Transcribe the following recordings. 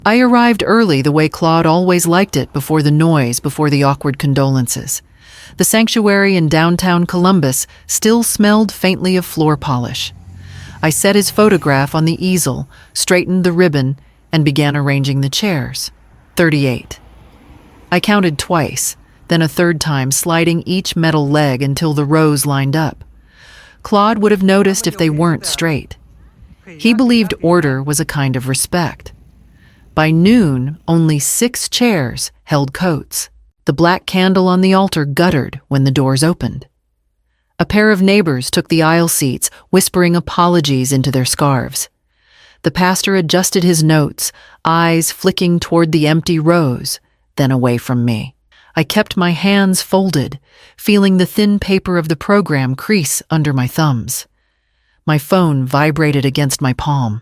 I arrived early the way Claude always liked it, before the noise, before the awkward condolences. The sanctuary in downtown Columbus still smelled faintly of floor polish. I set his photograph on the easel, straightened the ribbon, and began arranging the chairs. 38. I counted twice, then a third time, sliding each metal leg until the rows lined up. Claude would have noticed if they weren't straight. He believed order was a kind of respect. By noon, only 6 chairs held coats. The black candle on the altar guttered when the doors opened. A pair of neighbors took the aisle seats, whispering apologies into their scarves. The pastor adjusted his notes, eyes flicking toward the empty rows, then away from me. I kept my hands folded, feeling the thin paper of the program crease under my thumbs. My phone vibrated against my palm.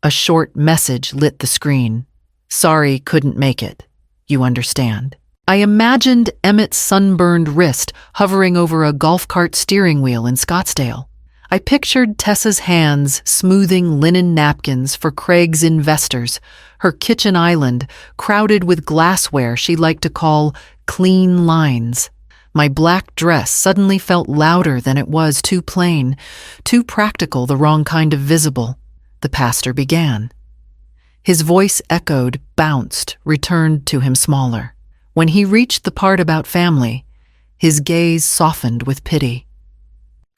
A short message lit the screen. "Sorry, couldn't make it. You understand." I imagined Emmett's sunburned wrist hovering over a golf cart steering wheel in Scottsdale. I pictured Tessa's hands smoothing linen napkins for Craig's investors, her kitchen island crowded with glassware she liked to call clean lines. My black dress suddenly felt louder than it was, too plain, too practical, the wrong kind of visible. The pastor began. His voice echoed, bounced, returned to him smaller. When he reached the part about family, his gaze softened with pity.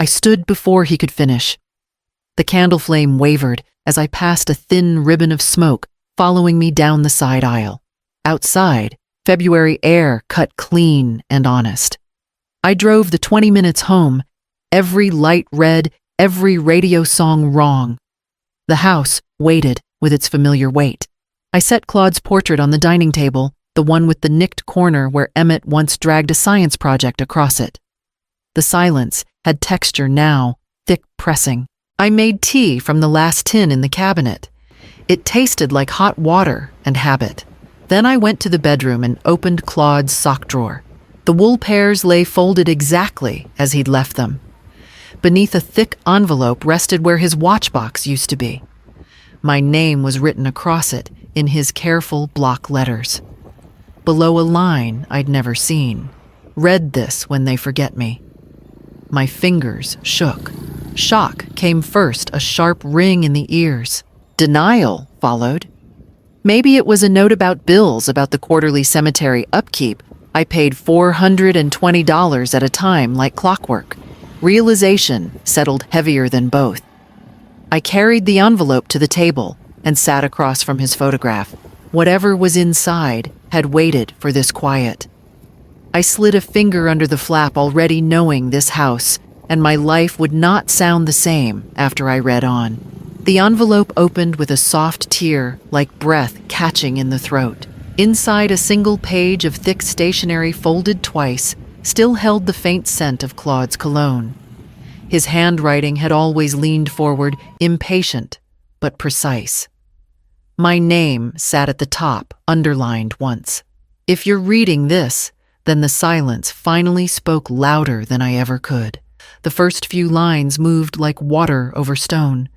I stood before he could finish. The candle flame wavered as I passed a thin ribbon of smoke following me down the side aisle. Outside, February air cut clean and honest. I drove the 20 minutes home, every light red, every radio song wrong. The house waited with its familiar weight. I set Claude's portrait on the dining table, the one with the nicked corner where Emmett once dragged a science project across it. The silence had texture now, thick, pressing. I made tea from the last tin in the cabinet. It tasted like hot water and habit. Then I went to the bedroom and opened Claude's sock drawer. The wool pairs lay folded exactly as he'd left them. Beneath a thick envelope rested where his watchbox used to be. My name was written across it in his careful block letters. Below a line I'd never seen. Read this when they forget me. My fingers shook. Shock came first, a sharp ring in the ears. Denial followed. Maybe it was a note about bills, about the quarterly cemetery upkeep. I paid $420 at a time, like clockwork. Realization settled heavier than both. I carried the envelope to the table and sat across from his photograph. Whatever was inside had waited for this quiet. I slid a finger under the flap, already knowing this house, and my life would not sound the same after I read on. The envelope opened with a soft tear, like breath catching in the throat. Inside, a single page of thick stationery folded twice still held the faint scent of Claude's cologne. His handwriting had always leaned forward, impatient but precise. My name sat at the top, underlined once. If you're reading this, then the silence finally spoke louder than I ever could. The first few lines moved like water over stone.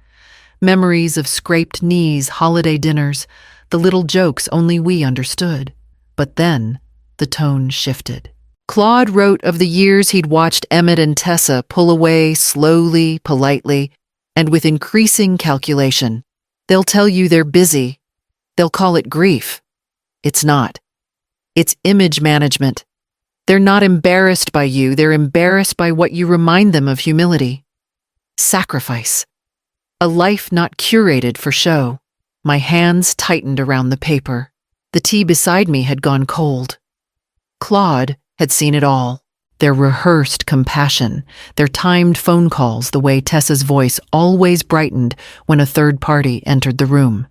Memories of scraped knees, holiday dinners, the little jokes only we understood. But then the tone shifted. Claude wrote of the years he'd watched Emmett and Tessa pull away slowly, politely, and with increasing calculation. They'll tell you they're busy. They'll call it grief. It's not. It's image management. They're not embarrassed by you. They're embarrassed by what you remind them of: humility, sacrifice, a life not curated for show. My hands tightened around the paper. The tea beside me had gone cold. Claude had seen it all. Their rehearsed compassion, their timed phone calls, the way Tessa's voice always brightened when a third party entered the room.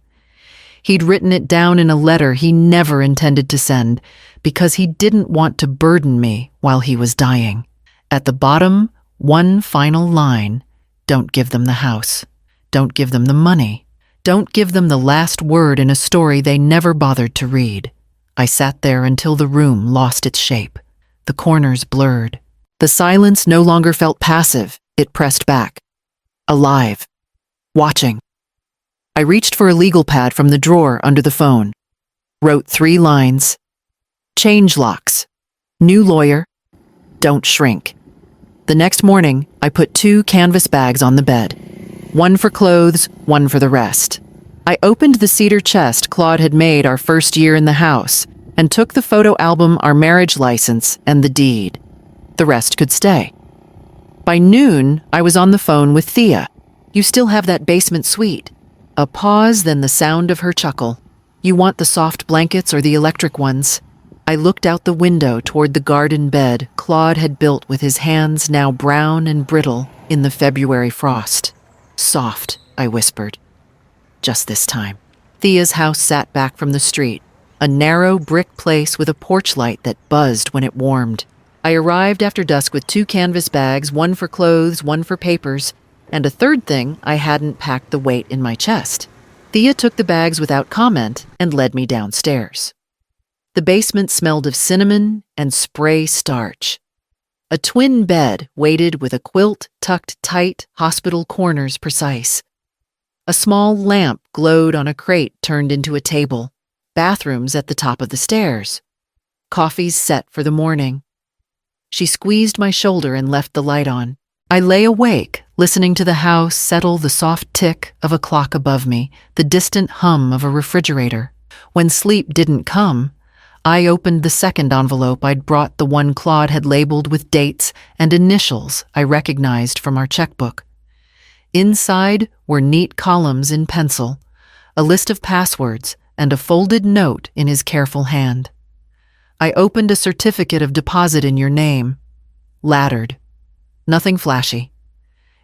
He'd written it down in a letter he never intended to send because he didn't want to burden me while he was dying. At the bottom, one final line: don't give them the house. Don't give them the money. Don't give them the last word in a story they never bothered to read. I sat there until the room lost its shape. The corners blurred. The silence no longer felt passive. It pressed back. Alive. Watching. I reached for a legal pad from the drawer under the phone. Wrote 3 lines. Change locks. New lawyer. Don't shrink. The next morning, I put 2 canvas bags on the bed. One for clothes, one for the rest. I opened the cedar chest Claude had made our first year in the house and took the photo album, our marriage license, and the deed. The rest could stay. By noon, I was on the phone with Thea. You still have that basement suite. A pause, then the sound of her chuckle. You want the soft blankets or the electric ones? I looked out the window toward the garden bed Claude had built with his hands now brown and brittle in the February frost. Soft, I whispered. Just this time. Thea's house sat back from the street, a narrow brick place with a porch light that buzzed when it warmed. I arrived after dusk with 2 canvas bags, one for clothes, one for papers, and a third thing I hadn't packed the weight in my chest. Thea took the bags without comment and led me downstairs. The basement smelled of cinnamon and spray starch. A twin bed waited with a quilt tucked tight, hospital corners precise. A small lamp glowed on a crate turned into a table. Bathrooms at the top of the stairs. Coffees set for the morning. She squeezed my shoulder and left the light on. I lay awake, listening to the house settle, the soft tick of a clock above me, the distant hum of a refrigerator. When sleep didn't come, I opened the second envelope I'd brought, the one Claude had labeled with dates and initials I recognized from our checkbook. Inside were neat columns in pencil, a list of passwords, and a folded note in his careful hand. I opened a certificate of deposit in your name. Laddered. Nothing flashy.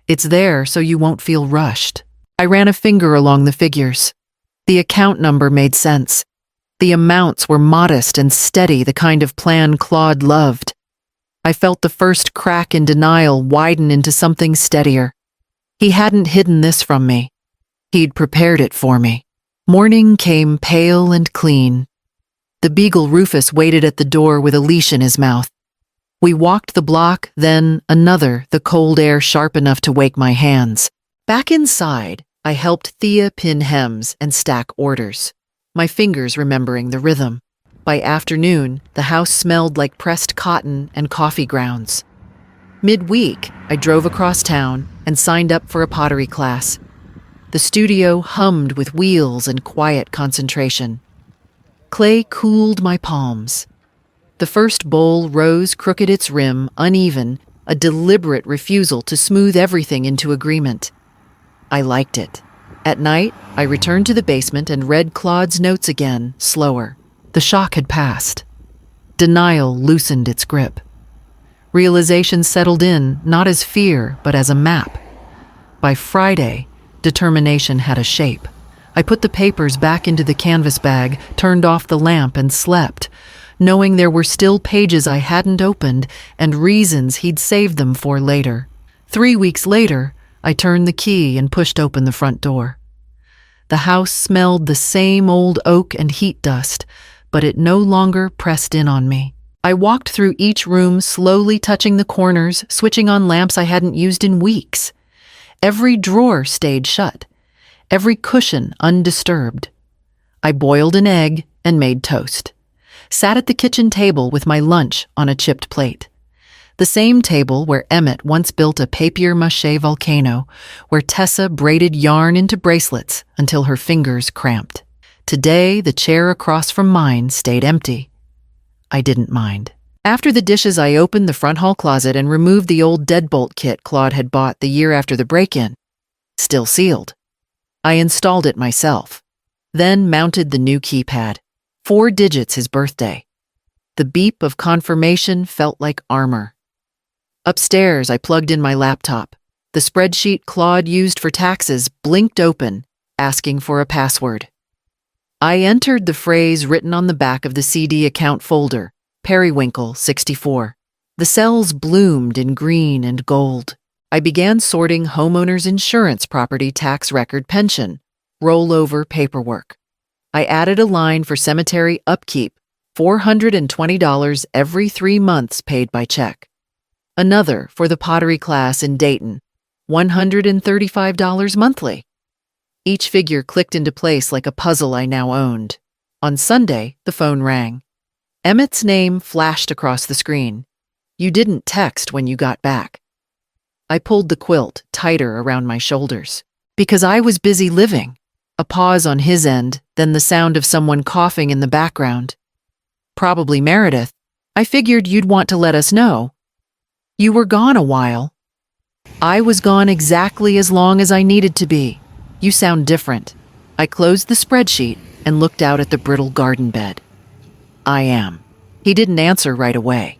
It's there so you won't feel rushed. I ran a finger along the figures. The account number made sense. The amounts were modest and steady, the kind of plan Claude loved. I felt the first crack in denial widen into something steadier. He hadn't hidden this from me. He'd prepared it for me. Morning came pale and clean. The beagle Rufus waited at the door with a leash in his mouth. We walked the block, then another, the cold air sharp enough to wake my hands. Back inside, I helped Thea pin hems and stack orders, my fingers remembering the rhythm. By afternoon, the house smelled like pressed cotton and coffee grounds. Midweek, I drove across town and signed up for a pottery class. The studio hummed with wheels and quiet concentration. Clay cooled my palms. The first bowl rose crooked, its rim uneven, a deliberate refusal to smooth everything into agreement. I liked it. At night, I returned to the basement and read Claude's notes again, slower. The shock had passed. Denial loosened its grip. Realization settled in, not as fear, but as a map. By Friday, determination had a shape. I put the papers back into the canvas bag, turned off the lamp, and slept, knowing there were still pages I hadn't opened and reasons he'd saved them for later. 3 weeks later, I turned the key and pushed open the front door. The house smelled the same old oak and heat dust, but it no longer pressed in on me. I walked through each room, slowly touching the corners, switching on lamps I hadn't used in weeks. Every drawer stayed shut, every cushion undisturbed. I boiled an egg and made toast. Sat at the kitchen table with my lunch on a chipped plate. The same table where Emmett once built a papier-mâché volcano, where Tessa braided yarn into bracelets until her fingers cramped. Today, the chair across from mine stayed empty. I didn't mind. After the dishes, I opened the front hall closet and removed the old deadbolt kit Claude had bought the year after the break-in. Still sealed. I installed it myself. Then mounted the new keypad. 4 digits his birthday. The beep of confirmation felt like armor. Upstairs, I plugged in my laptop. The spreadsheet Claude used for taxes blinked open, asking for a password. I entered the phrase written on the back of the CD account folder, Periwinkle 64. The cells bloomed in green and gold. I began sorting homeowner's insurance, property tax record, pension, rollover paperwork. I added a line for cemetery upkeep, $420 every 3 months paid by check. Another for the pottery class in Dayton, $135 monthly. Each figure clicked into place like a puzzle I now owned. On Sunday, the phone rang. Emmett's name flashed across the screen. "You didn't text when you got back." I pulled the quilt tighter around my shoulders. "Because I was busy living." A pause on his end, then the sound of someone coughing in the background. "Probably Meredith. I figured you'd want to let us know. You were gone a while." "I was gone exactly as long as I needed to be. You sound different." I closed the spreadsheet and looked out at the brittle garden bed. "I am." He didn't answer right away.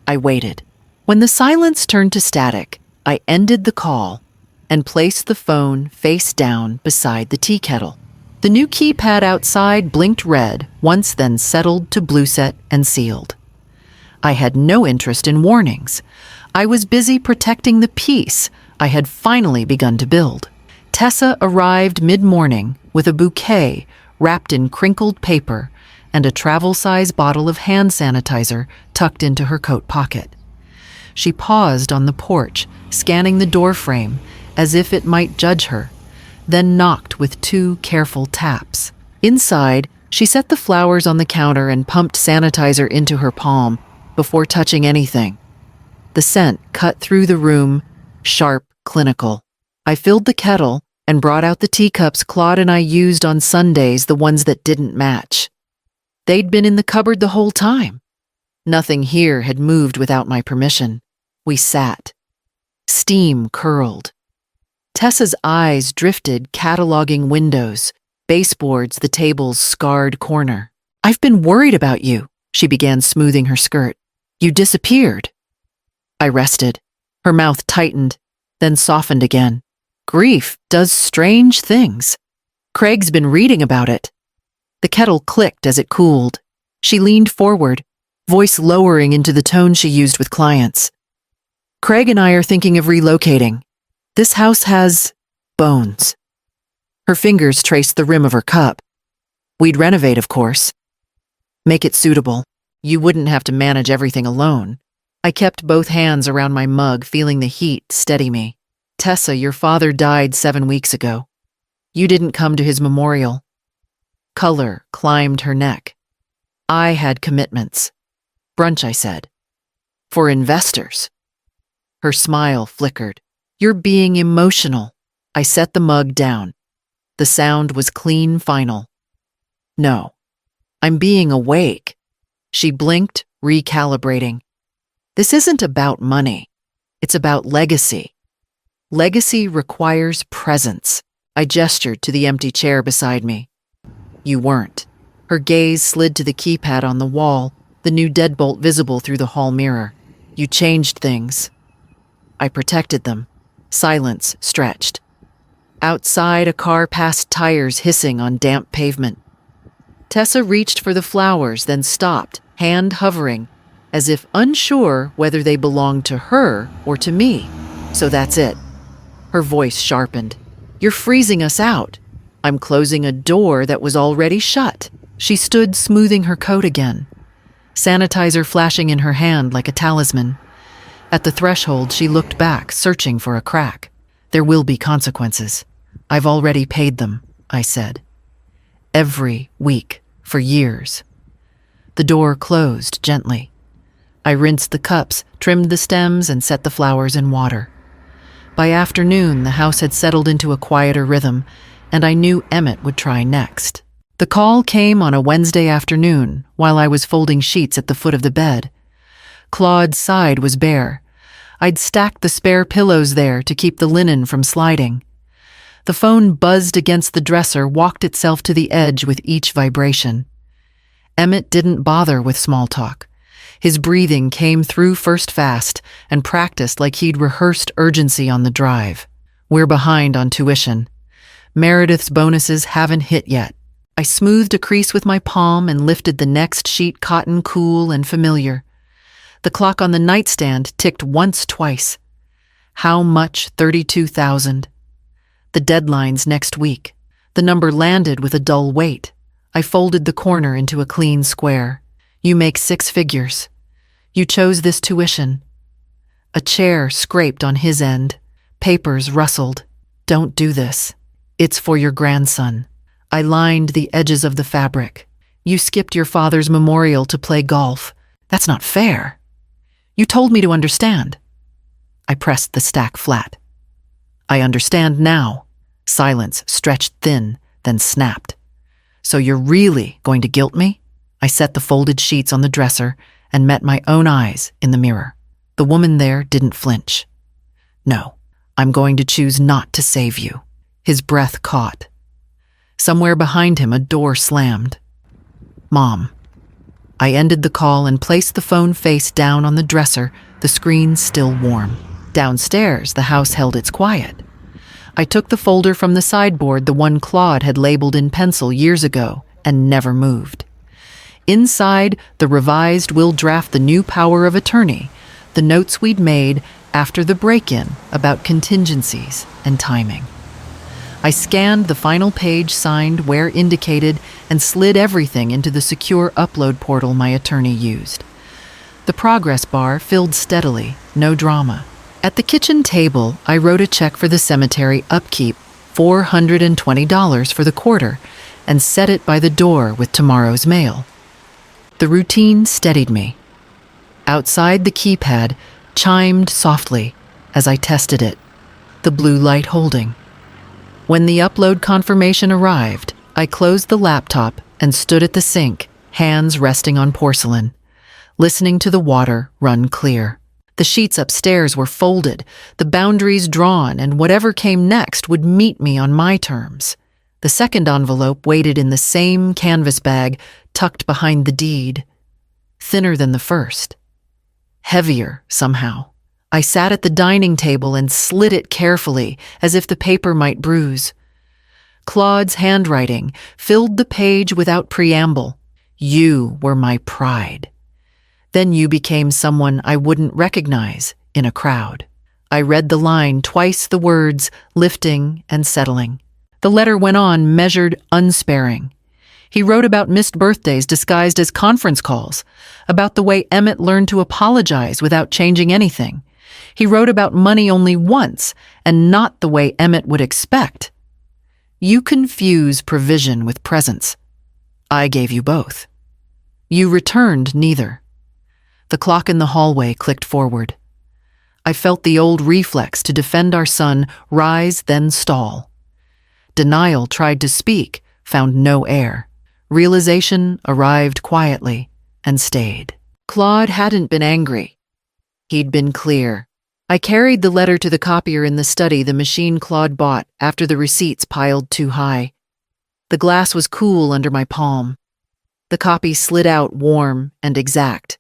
I waited. When the silence turned to static, I ended the call and placed the phone face down beside the tea kettle. The new keypad outside blinked red once, then settled to blue set and sealed. I had no interest in warnings. I was busy protecting the peace I had finally begun to build. Tessa arrived mid-morning with a bouquet wrapped in crinkled paper and a travel-size bottle of hand sanitizer tucked into her coat pocket. She paused on the porch, scanning the doorframe as if it might judge her, then knocked with 2 careful taps. Inside, she set the flowers on the counter and pumped sanitizer into her palm before touching anything. The scent cut through the room, sharp, clinical. I filled the kettle and brought out the teacups Claude and I used on Sundays, the ones that didn't match. They'd been in the cupboard the whole time. Nothing here had moved without my permission. We sat. Steam curled. Tessa's eyes drifted, cataloging windows, baseboards, the table's scarred corner. "I've been worried about you," she began, smoothing her skirt. "You disappeared." I rested. Her mouth tightened, then softened again. "Grief does strange things. Craig's been reading about it." The kettle clicked as it cooled. She leaned forward, voice lowering into the tone she used with clients. "Craig and I are thinking of relocating. This house has bones." Her fingers traced the rim of her cup. "We'd renovate, of course. Make it suitable. You wouldn't have to manage everything alone." I kept both hands around my mug, feeling the heat steady me. "Tessa, your father died 7 weeks ago. You didn't come to his memorial." Color climbed her neck. "I had commitments." "Brunch," I said. "For investors." Her smile flickered. "You're being emotional." I set the mug down. The sound was clean, final. "No, I'm being awake." She blinked, recalibrating. "This isn't about money. It's about legacy. Legacy requires presence." I gestured to the empty chair beside me. "You weren't." Her gaze slid to the keypad on the wall, the new deadbolt visible through the hall mirror. "You changed things." I protected them. Silence stretched. Outside, a car passed, tires hissing on damp pavement. Tessa reached for the flowers, then stopped, hand hovering, as if unsure whether they belonged to her or to me. "So that's it." Her voice sharpened. "You're freezing us out." "I'm closing a door that was already shut." She stood, smoothing her coat again, sanitizer flashing in her hand like a talisman. At the threshold, she looked back, searching for a crack. "There will be consequences. I've already paid them," I said. "Every week, for years." The door closed gently. I rinsed the cups, trimmed the stems, and set the flowers in water. By afternoon, the house had settled into a quieter rhythm, and I knew Emmett would try next. The call came on a Wednesday afternoon while I was folding sheets at the foot of the bed. Claude's side was bare. I'd stacked the spare pillows there to keep the linen from sliding. The phone buzzed against the dresser, walked itself to the edge with each vibration. Emmett didn't bother with small talk. His breathing came through first fast and practiced like he'd rehearsed urgency on the drive. "We're behind on tuition. Meredith's bonuses haven't hit yet." I smoothed a crease with my palm and lifted the next sheet, cotton cool and familiar. The clock on the nightstand ticked once, twice. How much? 32,000. The deadline's next week. The number landed with a dull weight. I folded the corner into a clean square. "You make 6 figures. You chose this tuition." A chair scraped on his end. Papers rustled. "Don't do this." It's for your grandson. I lined the edges of the fabric. You skipped your father's memorial to play golf. That's not fair. You told me to understand. I pressed the stack flat. I understand now. Silence stretched thin, then snapped. So you're really going to guilt me? I set the folded sheets on the dresser and met my own eyes in the mirror. The woman there didn't flinch. No, I'm going to choose not to save you. His breath caught. Somewhere behind him, a door slammed. Mom. I ended the call and placed the phone face down on the dresser, the screen still warm. Downstairs, the house held its quiet. I took the folder from the sideboard, the one Claude had labeled in pencil years ago, and never moved. Inside, the revised will draft the new power of attorney, the notes we'd made after the break-in about contingencies and timing. I scanned the final page signed where indicated and slid everything into the secure upload portal my attorney used. The progress bar filled steadily, no drama. At the kitchen table, I wrote a check for the cemetery upkeep, $420 for the quarter, and set it by the door with tomorrow's mail. The routine steadied me. Outside, the keypad chimed softly as I tested it, the blue light holding. When the upload confirmation arrived, I closed the laptop and stood at the sink, hands resting on porcelain, listening to the water run clear. The sheets upstairs were folded, the boundaries drawn, and whatever came next would meet me on my terms. The second envelope waited in the same canvas bag tucked behind the deed, thinner than the first. Heavier, somehow. I sat at the dining table and slid it carefully, as if the paper might bruise. Claude's handwriting filled the page without preamble. You were my pride. Then you became someone I wouldn't recognize in a crowd. I read the line twice, the words lifting and settling. The letter went on, measured, unsparing. He wrote about missed birthdays disguised as conference calls, about the way Emmett learned to apologize without changing anything. He wrote about money only once, and not the way Emmett would expect. You confuse provision with presence. I gave you both. You returned neither. The clock in the hallway clicked forward. I felt the old reflex to defend our son rise, then stall. Denial tried to speak, found no air. Realization arrived quietly and stayed. Claude hadn't been angry. He'd been clear. I carried the letter to the copier in the study, the machine Claude bought after the receipts piled too high. The glass was cool under my palm. The copy slid out warm and exact.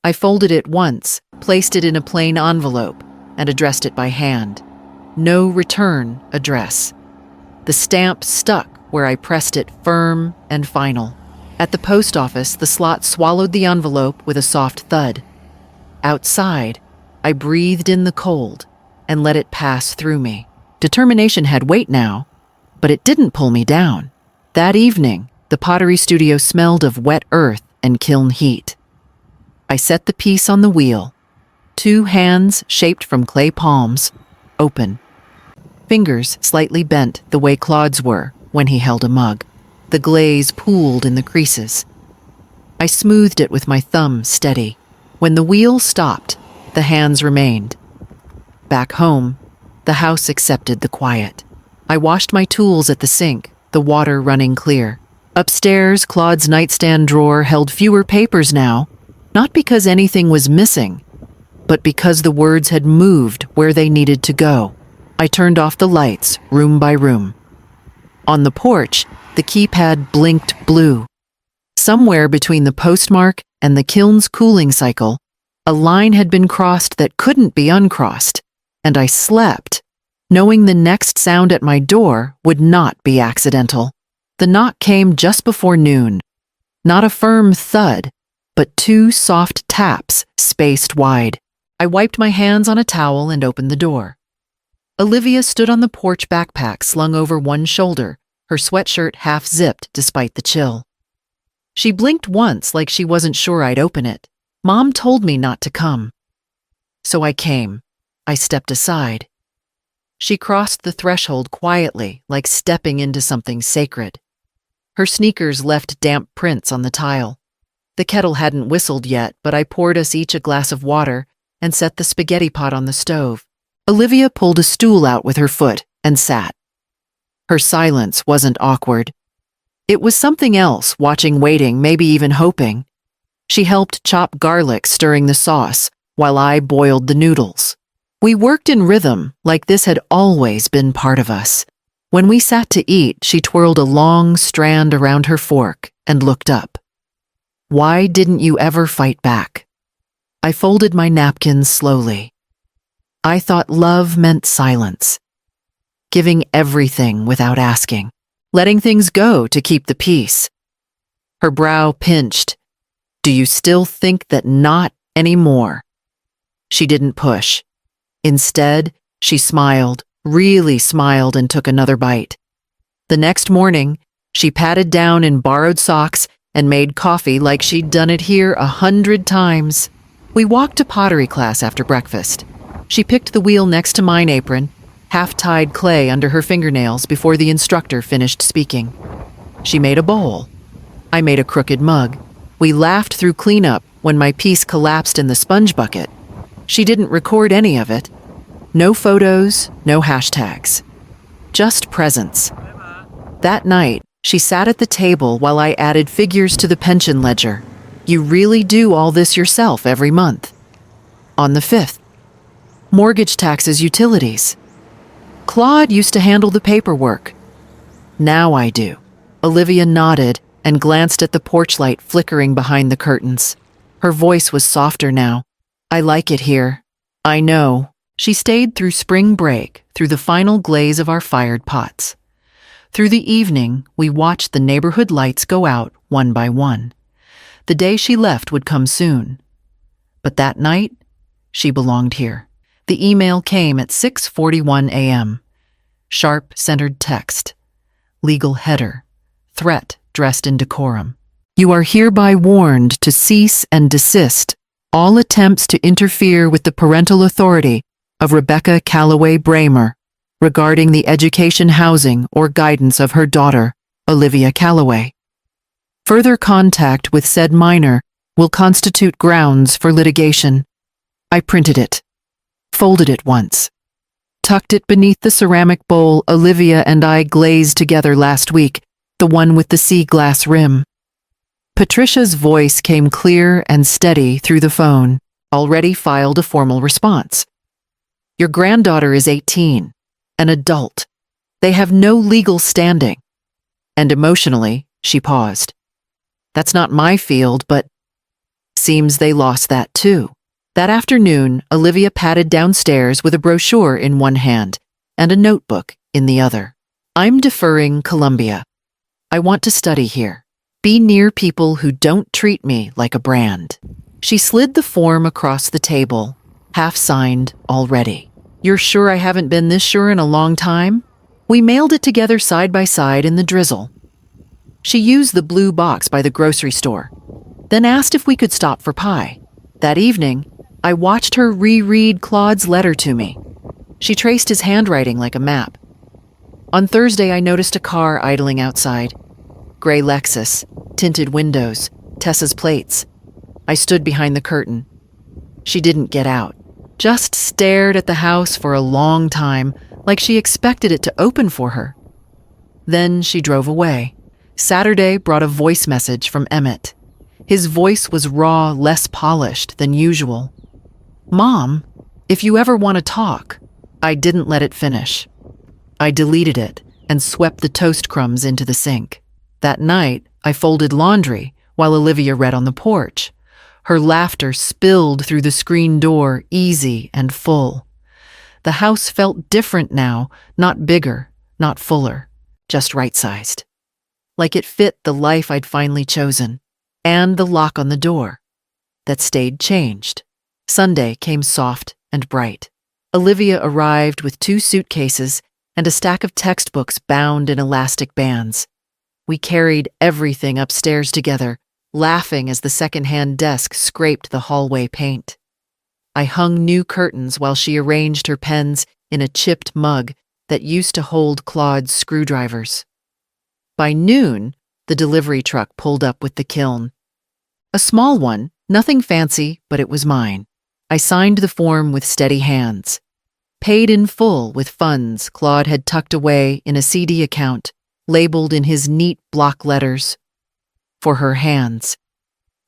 I folded it once, placed it in a plain envelope, and addressed it by hand. No return address. The stamp stuck where I pressed it, firm and final. At the post office, the slot swallowed the envelope with a soft thud. Outside, I breathed in the cold and let it pass through me. Determination had weight now, but it didn't pull me down. That evening, the pottery studio smelled of wet earth and kiln heat. I set the piece on the wheel, 2 hands shaped from clay palms, open. Fingers slightly bent the way Claude's were when he held a mug. The glaze pooled in the creases. I smoothed it with my thumb steady. When the wheel stopped, the hands remained. Back home, the house accepted the quiet. I washed my tools at the sink, the water running clear. Upstairs, Claude's nightstand drawer held fewer papers now, not because anything was missing, but because the words had moved where they needed to go. I turned off the lights, room by room. On the porch, the keypad blinked blue. Somewhere between the postmark and the kiln's cooling cycle, a line had been crossed that couldn't be uncrossed, and I slept, knowing the next sound at my door would not be accidental. The knock came just before noon. Not a firm thud, but 2 soft taps spaced wide. I wiped my hands on a towel and opened the door. Olivia stood on the porch, backpack slung over one shoulder, her sweatshirt half zipped despite the chill. She blinked once like she wasn't sure I'd open it. Mom told me not to come. So I came. I stepped aside. She crossed the threshold quietly, like stepping into something sacred. Her sneakers left damp prints on the tile. The kettle hadn't whistled yet, but I poured us each a glass of water and set the spaghetti pot on the stove. Olivia pulled a stool out with her foot and sat. Her silence wasn't awkward. It was something else, watching, waiting, maybe even hoping. She helped chop garlic, stirring the sauce, while I boiled the noodles. We worked in rhythm, like this had always been part of us. When we sat to eat, she twirled a long strand around her fork and looked up. "Why didn't you ever fight back?" I folded my napkins slowly. I thought love meant silence. Giving everything without asking. Letting things go to keep the peace. Her brow pinched. "Do you still think that?" "Not anymore." She didn't push. Instead, she smiled, really smiled, and took another bite. The next morning, she patted down in borrowed socks and made coffee like she'd done it here 100 times. We walked to pottery class after breakfast. She picked the wheel next to mine apron, half-tied clay under her fingernails before the instructor finished speaking. She made a bowl. I made a crooked mug. We laughed through cleanup when my piece collapsed in the sponge bucket. She didn't record any of it. No photos, no hashtags. Just presence. That night, she sat at the table while I added figures to the pension ledger. "You really do all this yourself every month?" On the 5th. Mortgage, taxes, utilities. Claude used to handle the paperwork. Now I do. Olivia nodded and glanced at the porch light flickering behind the curtains. Her voice was softer now. "I like it here. I know." She stayed through spring break, through the final glaze of our fired pots. Through the evening, we watched the neighborhood lights go out one by one. The day she left would come soon. But that night, she belonged here. The email came at 6:41 a.m. Sharp, centered text. Legal header. Threat dressed in decorum. "You are hereby warned to cease and desist all attempts to interfere with the parental authority of Rebecca Calloway Bramer regarding the education, housing, or guidance of her daughter, Olivia Calloway. Further contact with said minor will constitute grounds for litigation." I printed it. Folded it once. Tucked it beneath the ceramic bowl Olivia and I glazed together last week, the one with the sea glass rim. Patricia's voice came clear and steady through the phone. "Already filed a formal response. Your granddaughter is 18, an adult. They have no legal standing." And emotionally, she paused. "That's not my field, but seems they lost that too." That afternoon, Olivia padded downstairs with a brochure in one hand and a notebook in the other. "I'm deferring Columbia. I want to study here. Be near people who don't treat me like a brand." She slid the form across the table, half signed already. "You're sure I haven't been this sure in a long time?" We mailed it together side by side in the drizzle. She used the blue box by the grocery store, then asked if we could stop for pie. That evening, I watched her reread Claude's letter to me. She traced his handwriting like a map. On Thursday, I noticed a car idling outside. Gray Lexus, tinted windows, Tessa's plates. I stood behind the curtain. She didn't get out, just stared at the house for a long time, like she expected it to open for her. Then she drove away. Saturday brought a voice message from Emmett. His voice was raw, less polished than usual. "Mom, if you ever want to talk." I didn't let it finish. I deleted it and swept the toast crumbs into the sink. That night, I folded laundry while Olivia read on the porch. Her laughter spilled through the screen door, easy and full. The house felt different now, not bigger, not fuller, just right-sized. Like it fit the life I'd finally chosen. And the lock on the door that stayed changed. Sunday came soft and bright. Olivia arrived with 2 suitcases and a stack of textbooks bound in elastic bands. We carried everything upstairs together, laughing as the second-hand desk scraped the hallway paint. I hung new curtains while she arranged her pens in a chipped mug that used to hold Claude's screwdrivers. By noon, the delivery truck pulled up with the kiln. A small one, nothing fancy, but it was mine. I signed the form with steady hands. Paid in full with funds Claude had tucked away in a CD account, labeled in his neat block letters. For her hands.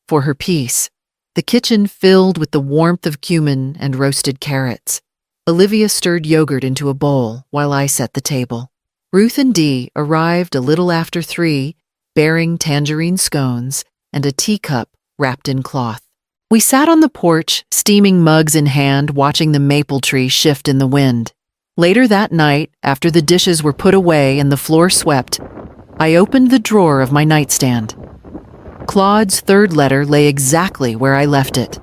For her peace. The kitchen filled with the warmth of cumin and roasted carrots. Olivia stirred yogurt into a bowl while I set the table. Ruth and Dee arrived a little after 3, bearing tangerine scones and a teacup wrapped in cloth. We sat on the porch, steaming mugs in hand, watching the maple tree shift in the wind. Later that night, after the dishes were put away and the floor swept, I opened the drawer of my nightstand. Claude's third letter lay exactly where I left it.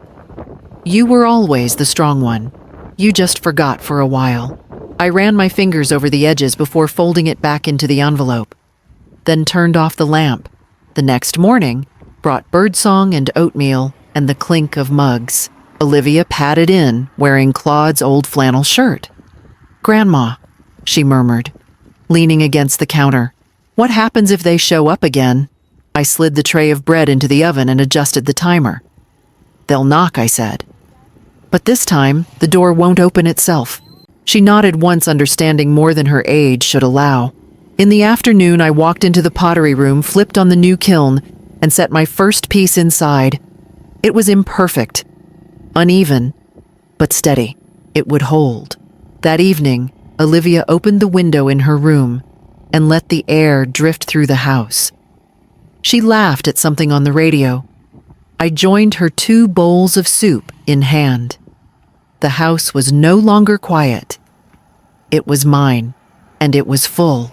You were always the strong one. You just forgot for a while. I ran my fingers over the edges before folding it back into the envelope, then turned off the lamp. The next morning brought birdsong and oatmeal and the clink of mugs. Olivia padded in, wearing Claude's old flannel shirt. "Grandma," she murmured, leaning against the counter. "What happens if they show up again?" I slid the tray of bread into the oven and adjusted the timer. "They'll knock," I said. "But this time, the door won't open itself." She nodded once, understanding more than her age should allow. In the afternoon, I walked into the pottery room, flipped on the new kiln, and set my first piece inside. It was imperfect, uneven, but steady. It would hold. That evening, Olivia opened the window in her room and let the air drift through the house. She laughed at something on the radio. I joined her 2 bowls of soup in hand. The house was no longer quiet. It was mine, and it was full.